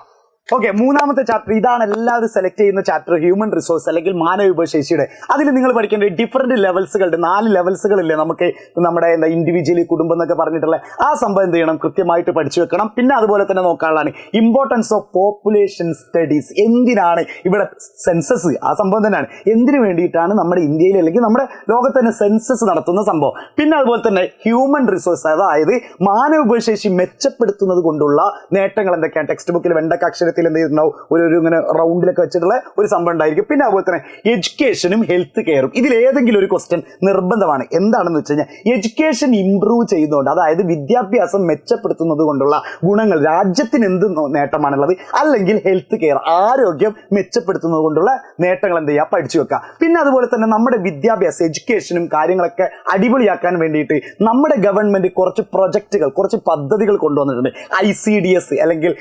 ഓക്കെ, 3ാമത്തെ ചാപ്റ്റർ ഇതാണ് എല്ലാവരും സെലക്ട് ചെയ്യുന്ന ചാപ്റ്റർ, ഹ്യൂമൻ റിസോഴ്സ് അല്ലെങ്കിൽ മാനവ വിഭവശേഷിയുടെ. അതിൽ നിങ്ങൾ പഠിക്കേണ്ട ഡിഫറെന്റ് ലെവൽസുകളുണ്ട്. 4 ലെവൽസുകളില്ലേ നമുക്ക്? നമ്മുടെ ഇൻഡിവിജ്വലി, കുടുംബം എന്നൊക്കെ പറഞ്ഞിട്ടുള്ള ആ സംഭവം എന്ത് ചെയ്യണം? കൃത്യമായിട്ട് പഠിച്ചു വെക്കണം. പിന്നെ അതുപോലെ തന്നെ നോക്കാനുള്ളതാണ് ഇമ്പോർട്ടൻസ് ഓഫ് പോപ്പുലേഷൻ സ്റ്റഡീസ്. എന്തിനാണ് ഇവിടെ സെൻസസ്? ആ സംഭവം തന്നെയാണ്. എന്തിനു വേണ്ടിയിട്ടാണ് നമ്മുടെ ഇന്ത്യയിൽ അല്ലെങ്കിൽ നമ്മുടെ ലോകത്ത് തന്നെ സെൻസസ് നടത്തുന്ന സംഭവം. പിന്നെ അതുപോലെ തന്നെ ഹ്യൂമൻ റിസോഴ്സ്, അതായത് മാനവ വിഭവശേഷി മെച്ചപ്പെടുത്തുന്നത് കൊണ്ടുള്ള നേട്ടങ്ങൾ എന്തൊക്കെയാണ്? ടെക്സ്റ്റ് ബുക്കിൽ വെണ്ടക്കാക്ഷരത്തിൽ പുസ്തകത്തിൽ എന്ത് ചെയ്തിട്ടുണ്ടാവും, ഒരു ഇങ്ങനെ റൗണ്ടിലൊക്കെ വെച്ചിട്ടുള്ള ഒരു സംഭവം ഉണ്ടായിരിക്കും. പിന്നെ അതുപോലെ തന്നെ എഡ്യൂക്കേഷനും ഹെൽത്ത് കെയറും, ഇതിലേതെങ്കിലും ഒരു ക്വസ്റ്റ്യൻ നിർബന്ധമാണ്. എന്താണെന്ന് വെച്ച് കഴിഞ്ഞാൽ എഡ്യൂക്കേഷൻ ഇംപ്രൂവ് ചെയ്യുന്നതുകൊണ്ട്, അതായത് വിദ്യാഭ്യാസം മെച്ചപ്പെടുത്തുന്നത് കൊണ്ടുള്ള ഗുണങ്ങൾ, രാജ്യത്തിന് എന്ത് നേട്ടമാണുള്ളത്, അല്ലെങ്കിൽ ഹെൽത്ത് കെയർ ആരോഗ്യം മെച്ചപ്പെടുത്തുന്നത് കൊണ്ടുള്ള നേട്ടങ്ങൾ എന്ത് ചെയ്യുക, പഠിച്ചു വെക്കുക. പിന്നെ അതുപോലെ തന്നെ നമ്മുടെ വിദ്യാഭ്യാസം എഡ്യൂക്കേഷനും കാര്യങ്ങളൊക്കെ അടിപൊളിയാക്കാൻ വേണ്ടിയിട്ട് നമ്മുടെ ഗവൺമെന്റ് കുറച്ച് പ്രൊജക്റ്റുകൾ, കുറച്ച് പദ്ധതികൾ കൊണ്ടുവന്നിട്ടുണ്ട്. ICDS അല്ലെങ്കിൽ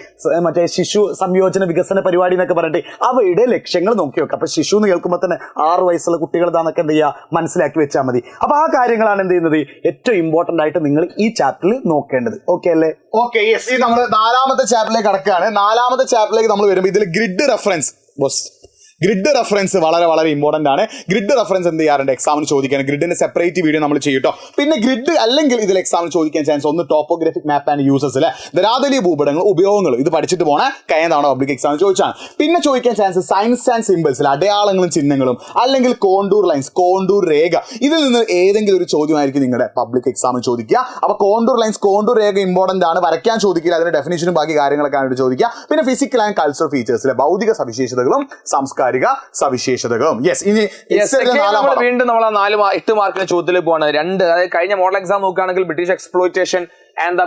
മറ്റേ ശിശു സംയോജന വികസന പരിപാടി എന്നൊക്കെ പറഞ്ഞിട്ട് അവയുടെ ലക്ഷ്യങ്ങൾ നോക്കി വെക്കുക. അപ്പൊ ശിശു എന്ന് കേൾക്കുമ്പോൾ തന്നെ 6 വയസ്സുള്ള കുട്ടികൾ ഇതാന്നൊക്കെ എന്ത് ചെയ്യുക, മനസ്സിലാക്കി വെച്ചാൽ മതി. അപ്പൊ ആ കാര്യങ്ങളാണ് എന്ത് ചെയ്യുന്നത് ഏറ്റവും ഇമ്പോർട്ടന്റ് ആയിട്ട് നിങ്ങൾ ഈ ചാപ്റ്ററിൽ നോക്കേണ്ടത്. ഓക്കെ അല്ലേ? Okay, yes. ഈ നമ്മൾ 4ാമത്തെ ചാപ്റ്ററിലേക്ക് കടക്കുകയാണ്. 4ാമത്തെ ചാപ്റ്ററിലേക്ക് നമ്മൾ വരുമ്പോൾ ഇതിൽ ഗ്രിഡ് റെഫറൻസ് വളരെ വളരെ ഇമ്പോർട്ടന്റ് ആണ്. ഗ്രിഡ് റെഫറൻസ് എന്ത് ചെയ്യാറുണ്ട്, എക്സാമിന് ചോദിക്കാൻ. ഗ്രിഡിന്റെ സെപ്പറേറ്റ് വീഡിയോ നമ്മൾ ചെയ്യട്ടോ. പിന്നെ ഗ്രിഡ് അല്ലെങ്കിൽ ഇതിൽ എക്സാമിന് ചോദിക്കാൻ ചാൻസ് ഒന്ന് ടോപ്പോഗ്രാഫിക് മാപ്പ് ആൻഡ് യൂസസ് അല്ലെ, ധരാതലീയ ഭൂപടങ്ങൾ ഉപയോഗങ്ങൾ, ഇത് പഠിച്ചിട്ട് പോണ കഴിഞ്ഞതാണ് പബ്ലിക് എക്സാമിന് ചോദിച്ചാണ്. പിന്നെ ചോദിക്കാൻ ചാൻസ് സൈൻസ് ആൻഡ് സിമ്പിൾസിൽ അടയാളങ്ങളും ചിഹ്നങ്ങളും, അല്ലെങ്കിൽ കോണ്ടൂർ ലൈൻസ്, കോണ്ടൂർ രേഖ, ഇതിൽ നിന്ന് ഏതെങ്കിലും ഒരു ചോദ്യമായിരിക്കും നിങ്ങളുടെ പബ്ലിക് എക്സാമിന് ചോദിക്കുക. അപ്പൊ കോണ്ടൂർ ലൈൻസ്, കോണ്ടൂർ രേഖ ഇമ്പോർട്ടന്റ് ആണ്, വരയ്ക്കാൻ ചോദിക്കില്ല, അതിന്റെ ഡെഫിനിഷനും ബാക്കി കാര്യങ്ങളൊക്കെ ചോദിക്കുക. പിന്നെ ഫിസിക്കൽ ആൻഡ് കൾച്ചറൽ ഫീച്ചേഴ്സിലെ ഭൗതിക സവിശേഷതകളും സാംസ്കാരിക സവിശേഷതകളും. യെസ്, ഇനി വീണ്ടും നമ്മൾ 8 മാർക്കിന് ചോദ്യത്തിൽ പോവാണ്. അതായത് കഴിഞ്ഞ മോഡൽ എക്സാം നോക്കുകയാണെങ്കിൽ British exploitation and the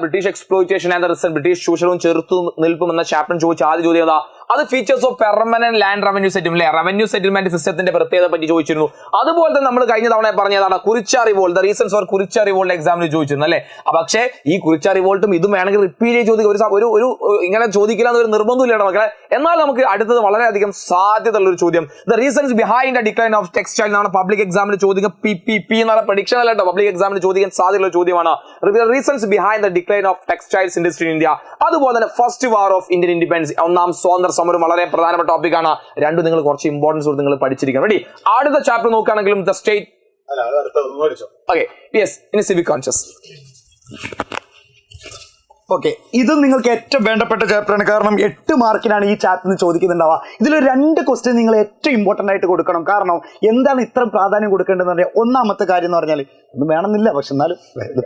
result, British ചൂഷണവും ചെറുത്തു നിൽപ്പും എന്ന ചാപ്റ്റർ ചോദിച്ച ആദ്യ ചോദ്യം അത് features of permanent land revenue settlement, revenue settlement സിസ്റ്റത്തിന്റെ പ്രത്യേകത പറ്റി ചോദിച്ചിരുന്നു. അതുപോലെ തന്നെ നമ്മൾ കഴിഞ്ഞ തവണ പറഞ്ഞതാണ് Kurichya revolt, the reasons for Kurichya revolt എക്സാമിന് ചോദിച്ചിരുന്നു അല്ലേ. പക്ഷേ ഈ കുറിച്യ റിവോൾട്ടും ഇതും വേണമെങ്കിൽ റിപ്പീറ്റ് ചെയ്ത് ചോദിക്കുക, ഒരു ഇങ്ങനെ ചോദിക്കില്ല എന്നൊരു നിർബന്ധമില്ല മക്കളെ. എന്നാൽ നമുക്ക് അടുത്തത് വളരെയധികം സാധ്യതയുള്ള ഒരു ചോദ്യം, the reasons behind the decline of textile എന്നാണ് പബ്ലിക് എക്സാമിന് ചോദിക്കുക. PPP എന്നുള്ള പ്രഡിക്ഷൻ അല്ല കേട്ടോ, പബ്ലിക് എക്സാമിന് ചോദിക്കാൻ സാധ്യതയുള്ള ചോദ്യമാണ്. Reasons behind the decline of textiles industry in India. അതുപോലെ തന്നെ first war of Indian independence, 1ാം സ്വാതന്ത്ര്യ സമരം വളരെ പ്രധാനപ്പെട്ട ടോപ്പിക്കാണ്. രണ്ടും നിങ്ങൾ കുറച്ച് ഇമ്പോർട്ടൻസ് കൊടുത്ത് നിങ്ങൾ പഠിച്ചിരിക്കണം. റെഡി? അടുത്ത ചാപ്റ്റർ നോക്കുകയാണെങ്കിലും ദ സ്റ്റേറ്റ്, ഓക്കെ, യെസ്, ഇനി സിവിക് കോൺഷ്യസ്. ഓക്കെ, ഇതും നിങ്ങൾക്ക് ഏറ്റവും വേണ്ടപ്പെട്ട ചാപ്റ്ററാണ്. കാരണം 8 മാർക്കിനാണ് ഈ ചാപ്റ്ററിന് ചോദിക്കുന്നുണ്ടാവുക. ഇതിൽ 2 ക്വസ്റ്റ്യൻ നിങ്ങൾ ഏറ്റവും ഇമ്പോർട്ടന്റ് ആയിട്ട് കൊടുക്കണം. കാരണം എന്താണ് ഇത്ര പ്രാധാന്യം കൊടുക്കേണ്ടതെന്ന് പറഞ്ഞാൽ, 1ാമത്തെ കാര്യം എന്ന് പറഞ്ഞാൽ ഒന്നും വേണമെന്നില്ല, പക്ഷെ എന്നാലും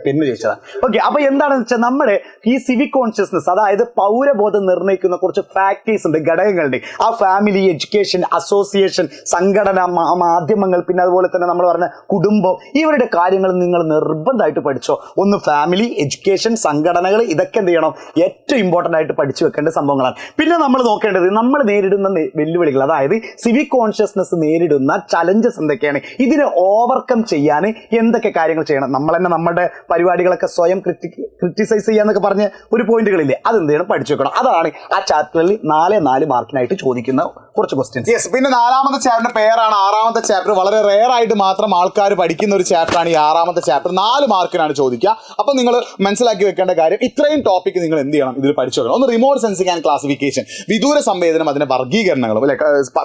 പെണ്ണ് ചോദിച്ചതാണ്. ഓക്കെ, അപ്പൊ എന്താണെന്ന് വെച്ചാൽ നമ്മുടെ ഈ സിവിക് കോൺഷ്യസ്നസ്, അതായത് പൗരബോധം നിർണ്ണയിക്കുന്ന കുറച്ച് ഫാക്ടേഴ്സ് ഉണ്ട്, ഘടകങ്ങളുണ്ട്. ആ ഫാമിലി, എഡ്യൂക്കേഷൻ, അസോസിയേഷൻ, സംഘടന, മാധ്യമങ്ങൾ, പിന്നെ അതുപോലെ തന്നെ നമ്മൾ പറഞ്ഞ കുടുംബം, ഇവരുടെ കാര്യങ്ങൾ നിങ്ങൾ നിർബന്ധമായിട്ട് പഠിച്ചോ. ഒന്ന് ഫാമിലി, എഡ്യൂക്കേഷൻ, സംഘടനകൾ, ഇതൊക്കെ എന്ത് ചെയ്യണം, ഏറ്റവും ഇമ്പോർട്ടന്റ് ആയിട്ട് പഠിച്ചു വെക്കേണ്ട സംഭവങ്ങളാണ്. പിന്നെ നമ്മൾ നോക്കേണ്ടത് നമ്മൾ നേരിടുന്ന വെല്ലുവിളികൾ, അതായത് സിവിക് കോൺഷ്യസ്നസ് നേരിടുന്ന ചലഞ്ചസ് എന്തൊക്കെയാണ്, ഇതിനെ ഓവർകം ചെയ്യാൻ എന്തൊക്കെ കാര്യങ്ങൾ ചെയ്യണം. നമ്മൾ തന്നെ നമ്മുടെ പരിപാടികളൊക്കെ സ്വയം ക്രിറ്റിസൈസ് ചെയ്യാന്നൊക്കെ പറഞ്ഞ ഒരു പോയിന്റുകളില്ലേ, അതെന്ത് ചെയ്യണം, പഠിച്ചു വെക്കണം. അതാണ് ആ ചാപ്റ്ററിൽ 4 മാർക്കിനായിട്ട് ചോദിക്കുന്ന കുറച്ച് ക്വസ്റ്റ്യൻസ്. യെസ്, പിന്നെ 4ാമത്തെ ചാപ്റ്ററിന്റെ പേരാണ് 6ാമത്തെ ചാപ്റ്റർ. വളരെ റെയർ ആയിട്ട് മാത്രം ആൾക്കാർ പഠിക്കുന്ന ഒരു ചാപ്റ്ററാണ് ഈ 6ാമത്തെ ചാപ്റ്റർ. 4 മാർക്കിനാണ് ചോദിക്കുക. അപ്പൊ നിങ്ങൾ മനസ്സിലാക്കി വെക്കേണ്ട കാര്യം, ഇത്രയും ടോപ്പിക് നിങ്ങൾ എന്ത് ചെയ്യണം, ഇതിൽ പഠിച്ചു വെക്കണം. ഒന്ന് റിമോട്ട് സെൻസിംഗ് ആൻഡ് ക്ലാസിഫിക്കേഷൻ, വിദൂര സംവേദനം, അതിന്റെ വർഗീകരണങ്ങളും,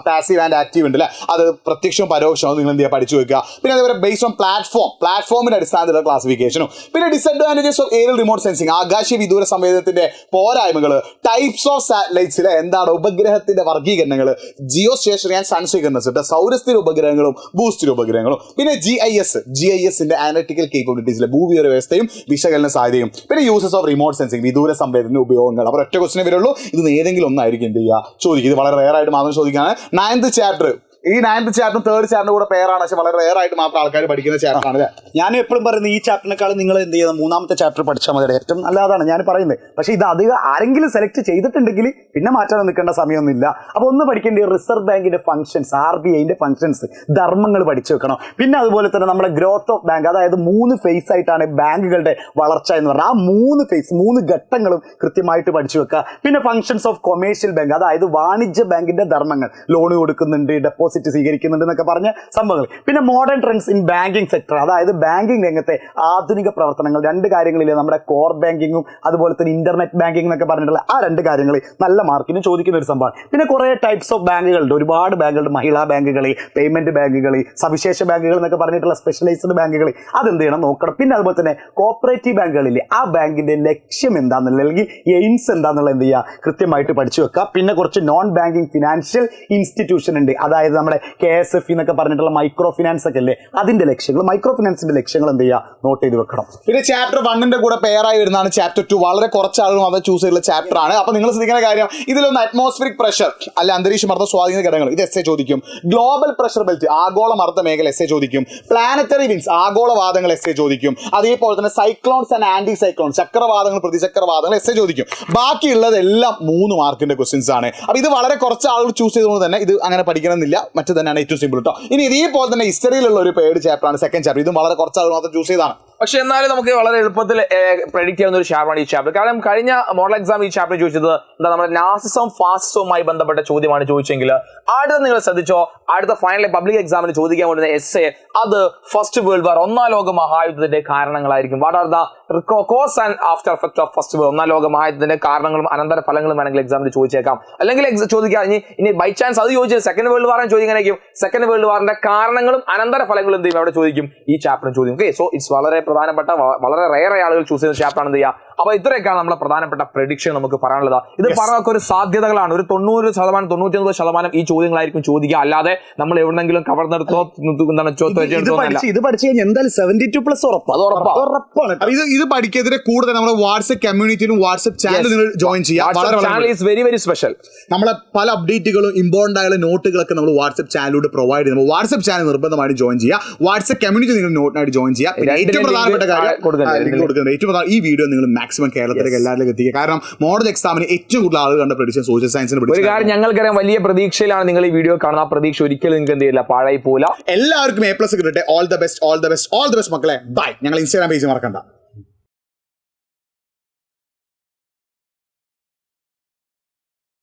പാസീവ് ആൻഡ് ആക്റ്റീവ് ഉണ്ട് അല്ലെ, അത് പ്രത്യക്ഷവും പരോക്ഷവും നിങ്ങൾ എന്ത് ചെയ്യുക, പഠിച്ചു വെക്കുക. പിന്നെ അതേപോലെ ബേസ്ഡ് ഓൺ പ്ലാറ്റ്ഫോമിന്റെ അടിസ്ഥാനത്തിലുള്ള ക്ലാസിഫിക്കേഷനും, പിന്നെ disadvantages of air remote sensing, ആകാശീയ വിദൂര സംവേദനത്തിന്റെ പോരായ്മകൾ, ടൈപ്സ് ഓഫ് സാറ്റലൈറ്റ്സിലെ എന്താണ് ഉപഗ്രഹത്തിന്റെ വർഗീകരണങ്ങൾ, geostationary and sun signals, സൗരസ്ഥിര ഉപഗ്രഹങ്ങളും ഭൂസ്ഥിര ഉപഗ്രഹങ്ങളും, പിന്നെ GISന്റെ അനലിറ്റിക്കൽ കേപ്പബിലിറ്റീസിലെ ഭൂവിവര വ്യവസ്ഥയും വിശകലന സാധ്യതയും, പിന്നെ യൂസസ് ഓഫ് റിമോട്ട് സെൻസിംഗ്, വിദൂര സംവേദന ഉപയോഗങ്ങൾ. അപ്പോൾ ഒറ്റ ക്വസ്റ്റിനെ വരുള്ളൂ, ഇത് ഏതെങ്കിലും ഒന്നായിരിക്കും എന്ത് ചെയ്യുക, ചോദിക്കുക. ഇത് വളരെ റെയർ ആയിട്ട് മാത്രം ചോദിക്കുകയാണ്. 9th ചാപ്റ്റർ, ഈ 9th ചാപ്റ്ററും 3rd ചാപ്റ്ററും കൂടെ പേരാണ്, പക്ഷെ വളരെ റെയർ ആയിട്ട് മാത്രം ആൾക്കാർ പഠിക്കുന്ന ചാപ്റ്റർ ആണ്. ഞാൻ എപ്പോഴും പറയുന്നത് ഈ ചാപ്റ്ററിനേക്കാളും നിങ്ങൾ എന്ത് ചെയ്യുന്നത് 3ാമത്തെ ചാപ്റ്റർ പഠിച്ചാൽ മതി, ഏറ്റവും നല്ലതാണ് ഞാൻ പറയുന്നത്. പക്ഷേ ഇത് അധികം ആരെങ്കിലും സെലക്ട് ചെയ്തിട്ടുണ്ടെങ്കിൽ പിന്നെ മാറ്റാൻ നിൽക്കേണ്ട സമയമൊന്നുമില്ല. അപ്പോൾ ഒന്ന് പഠിക്കേണ്ട റിസർവ് ബാങ്കിന്റെ ഫംഗ്ഷൻസ്, RBIന്റെ ഫംഗ്ഷൻസ്, ധർമ്മങ്ങൾ പഠിച്ചു വെക്കണം. പിന്നെ അതുപോലെ തന്നെ നമ്മുടെ ഗ്രോത്ത് ഓഫ് ബാങ്ക്, അതായത് 3 ഫേസ് ആയിട്ടാണ് ബാങ്കുകളുടെ വളർച്ച എന്ന് പറഞ്ഞാൽ, ആ 3 ഫേസ്, 3 ഘട്ടങ്ങളും കൃത്യമായിട്ട് പഠിച്ചു വെക്കുക. പിന്നെ ഫംഗ്ഷൻസ് ഓഫ് കൊമേഴ്ഷ്യൽ ബാങ്ക്, അതായത് വാണിജ്യ ബാങ്കിന്റെ ധർമ്മങ്ങൾ, ലോൺ കൊടുക്കുന്നുണ്ട്, ഡെപ്പോസിറ്റ് സ്വീകരിക്കുന്നുണ്ട് എന്നൊക്കെ പറഞ്ഞ സംഭവങ്ങൾ. പിന്നെ modern trends in banking sector, അതായത് ബാങ്കിങ് രംഗത്തെ ആധുനിക പ്രവർത്തനങ്ങൾ. 2 കാര്യങ്ങളിലെ നമ്മുടെ കോർ ബാങ്കിങ്ങും അതുപോലെ തന്നെ ഇന്റർനെറ്റ് ബാങ്കിങ് എന്നൊക്കെ പറഞ്ഞിട്ടുള്ള ആ 2 കാര്യങ്ങൾ നല്ല മാർക്കിന് ചോദിക്കുന്ന ഒരു സംഭവമാണ്. പിന്നെ കുറേ ടൈപ്സ് ഓഫ് ബാങ്കുകളുണ്ട്, ഒരുപാട് ബാങ്കുകളുണ്ട്, മഹിളാ ബാങ്കുകൾ, പേയ്മെന്റ് ബാങ്കുകൾ, സവിശേഷ ബാങ്കുകൾ എന്നൊക്കെ പറഞ്ഞിട്ടുള്ള സ്പെഷ്യലൈസ്ഡ് ബാങ്കുകൾ, അതെന്ത് ചെയ്യണം, നോക്കണം. പിന്നെ അതുപോലെ തന്നെ കോപ്പറേറ്റീവ് ബാങ്കുകളില്ലേ, ആ ബാങ്കിന്റെ ലക്ഷ്യം എന്താണെന്നുള്ള, അല്ലെങ്കിൽ എയിംസ് എന്താണെന്നുള്ള എന്ത് ചെയ്യുക, കൃത്യമായിട്ട് പഠിച്ചു വെക്കുക. പിന്നെ കുറച്ച് നോൺ ബാങ്കിങ് ഫിനാൻഷ്യൽ ഇൻസ്റ്റിറ്റ്യൂഷൻ ഉണ്ട്, അതായത് നമ്മുടെ KSF എന്നൊക്കെ പറഞ്ഞിട്ടുള്ള മൈക്രോ ഫിനാൻസ് ഒക്കെ അല്ലേ, അതിന്റെ ലക്ഷ്യങ്ങൾ, മൈക്രോ ഫിനാൻസിന്റെ ലക്ഷ്യങ്ങൾ എന്ത് ചെയ്യുക, നോട്ട് ചെയ്ത് വെക്കണം. പിന്നെ ചാപ്റ്റർ 1ന്റെ കൂടെ പെയറായി വരുന്നതാണ് ചാപ്റ്റർ 2. വളരെ കുറച്ച് ആളുകൾ മാത്രം ചൂസ് ചെയ്തുള്ള ചാപ്റ്റർ ആണ്. അപ്പൊ നിങ്ങൾ ശ്രദ്ധിക്കുന്ന കാര്യം, ഇതിലൊന്ന് അറ്റ്മോസ്ഫിയറിക് പ്രഷർ അല്ലെ അന്തരീക്ഷ മർദ്ദ സ്വാധീന ഘടകങ്ങൾ, ഇത് എസ്സേ ചോദിക്കും. ഗ്ലോബൽ പ്രഷർ ബെൽറ്റ്, ആഗോള മർദ്ദ മേഖല എസ്സേ ചോദിക്കും. പ്ലാനറ്ററി വിൻസ്, ആഗോളവാദങ്ങൾ എസ്സേ ചോദിക്കും. അതേപോലെ തന്നെ സൈക്ലോൺസ് ആൻഡ് ആന്റി സൈക്ലോൺസ്, ചക്രവാദങ്ങൾ പ്രതിചക്രവാദങ്ങൾ എസ്സേ ചോദിക്കും. ബാക്കിയുള്ളതെല്ലാം 3 മാർക്കിന്റെ ക്വസ്റ്റ്യൻസ് ആണ്. അപ്പൊ ഇത് വളരെ കുറച്ച് ആളുകൾ ചൂസ് ചെയ്തുകൊണ്ട് തന്നെ ഇത് അങ്ങനെ പഠിക്കണമെന്നില്ല, മറ്റു തന്നെയാണ് ഏറ്റവും സിമ്പിൾ കേട്ടോ. ഇനി ഇതേപോലെ തന്നെ ഹിസ്റ്ററിയിലുള്ള ഒരു പേഡ് ചാപ്റ്റർ ആണ് സെക്കൻഡ് ചാപ്റ്റർ. ഇതും വളരെ കുറച്ച് ആളുകൾ മാത്രം ചൂസ് ചെയ്താണ്. പക്ഷെ എന്നാലും നമുക്ക് വളരെ എളുപ്പത്തിൽ പ്രെഡിക്റ്റ് ചെയ്യുന്ന ഒരു ചാപ്റ്ററാണ് ഈ ചാപ്റ്റർ. കാരണം കഴിഞ്ഞ മോഡൽ എക്സാം ഈ ചാപ്റ്റർ ചോദിച്ചത് എന്താ, നമ്മുടെ നാസിസം ഫാസിസവുമായി ബന്ധപ്പെട്ട ചോദ്യമാണ് ചോദിച്ചെങ്കിൽ അടുത്ത നിങ്ങൾ ശ്രദ്ധിച്ചോ, അടുത്ത ഫൈനൽ പബ്ലിക് എക്സാമിന് ചോദിക്കാൻ പറ്റുന്ന എസ്സേ അത് ഫസ്റ്റ് വേൾഡ് വാർ, ഒന്നാം ലോക മഹായുദ്ധത്തിന്റെ കാരണങ്ങളായിരിക്കും. What are the cause and after effect of first world, ഒന്നാം ലോക മഹായുദ്ധത്തിന്റെ കാരണങ്ങളും അനന്തര ഫലങ്ങളും വേണമെങ്കിൽ എക്സാമിന് ചോദിച്ചേക്കാം. അല്ലെങ്കിൽ ചോദിക്കാം ഇനി ബൈ ചാൻസ് അത് ചോദിച്ചത് സെക്കൻഡ് വേൾഡ് വാറിനെ ചോദിക്കാനായിരിക്കും. സെക്കൻഡ് വേൾഡ് വാറിന്റെ കാരണങ്ങളും അനന്തര ഫലങ്ങളും എന്ത് ചെയ്യും അവിടെ ചോദിക്കും, ഈ ചാപ്റ്റർ ചോദിക്കും. ഓക്കെ, സോ ഇറ്റ്സ് വളരെ പ്രധാനപ്പെട്ട, വളരെ റെയർ ആളുകൾ ചൂസ് ചെയ്യുന്ന ചാപ്റ്റർ ആണ് എന്ത് ചെയ്യുക. അപ്പൊ ഇത്രയൊക്കെയാണ് നമ്മുടെ പ്രധാനപ്പെട്ട പ്രഡിക്ഷൻ നമുക്ക് പറയാനുള്ളത്. ഇത് പറഞ്ഞൊക്കെ ഒരു സാധ്യതകളാണ്. ഒരു 90%, 99% ഈ ചോദ്യങ്ങളായിരിക്കും ചോദിക്കുക. അല്ലാതെ നമ്മൾ എവിടെന്നെങ്കിലും കവർന്നെടുത്തോ എന്താണ് ഇത് പഠിച്ചു കഴിഞ്ഞാൽ എന്തായാലും 72+ ഉറപ്പാണ്. ഇത് പഠിക്കുന്നതിന് കൂടുതൽ നമ്മുടെ വാട്സ്ആപ്പ് കമ്മ്യൂണിറ്റിയിലും വാട്സ്ആപ്പ് ചാനൽ നിങ്ങൾ ജോയിൻ ചെയ്യാം. Very very special. നമ്മളെ പല അപ്ഡേറ്റുകളും ഇമ്പോർട്ടന്റ് ആയ നോട്ടുകളൊക്കെ നമ്മൾ വാട്സ്ആപ്പ് ചാനലിലൂടെ പ്രൊവൈഡ് ചെയ്യുമ്പോൾ വാട്സ്ആപ്പ് ചാനൽ നിർബന്ധമായിട്ട് ജോയിൻ ചെയ്യുക. വാട്സ്ആപ്പ് കമ്മ്യൂണിറ്റി നിങ്ങൾ നോട്ടിനായിട്ട് ജോയിൻ ചെയ്യുക. ഏറ്റവും പ്രധാനപ്പെട്ട കാര്യം കൊടുക്കുന്നത്, ഏറ്റവും പ്രധാനം ഈ വീഡിയോ നിങ്ങൾ മാക്സിമം കേരളത്തിലേക്ക് എല്ലാവരിലേക്ക് എത്തിക്കുക. കാരണം മോഡൽ എക്സാമിന് ഏറ്റവും കൂടുതൽ ആളുകൾ കണ്ട പ്രഡിക്ഷൻ സോഷ്യൽ സയൻസിന്. ഒരു കാര്യം ഞങ്ങൾക്കറിയാം, വലിയ പ്രതീക്ഷയിലാണ് നിങ്ങൾ ഈ വീഡിയോ കാണുന്ന. ആ പ്രതീക്ഷ ഒരിക്കലും നിങ്ങൾക്ക് എന്ത് ചെയ്യില്ല, പാഴായി പോല. എല്ലാവർക്കും A+ കിട്ടട്ടെ. All the best, all the best, all the best മക്കളെ. ബൈ. ഞങ്ങൾ ഇൻസ്റ്റാഗ്രാം പേജ് മറക്കണ്ട.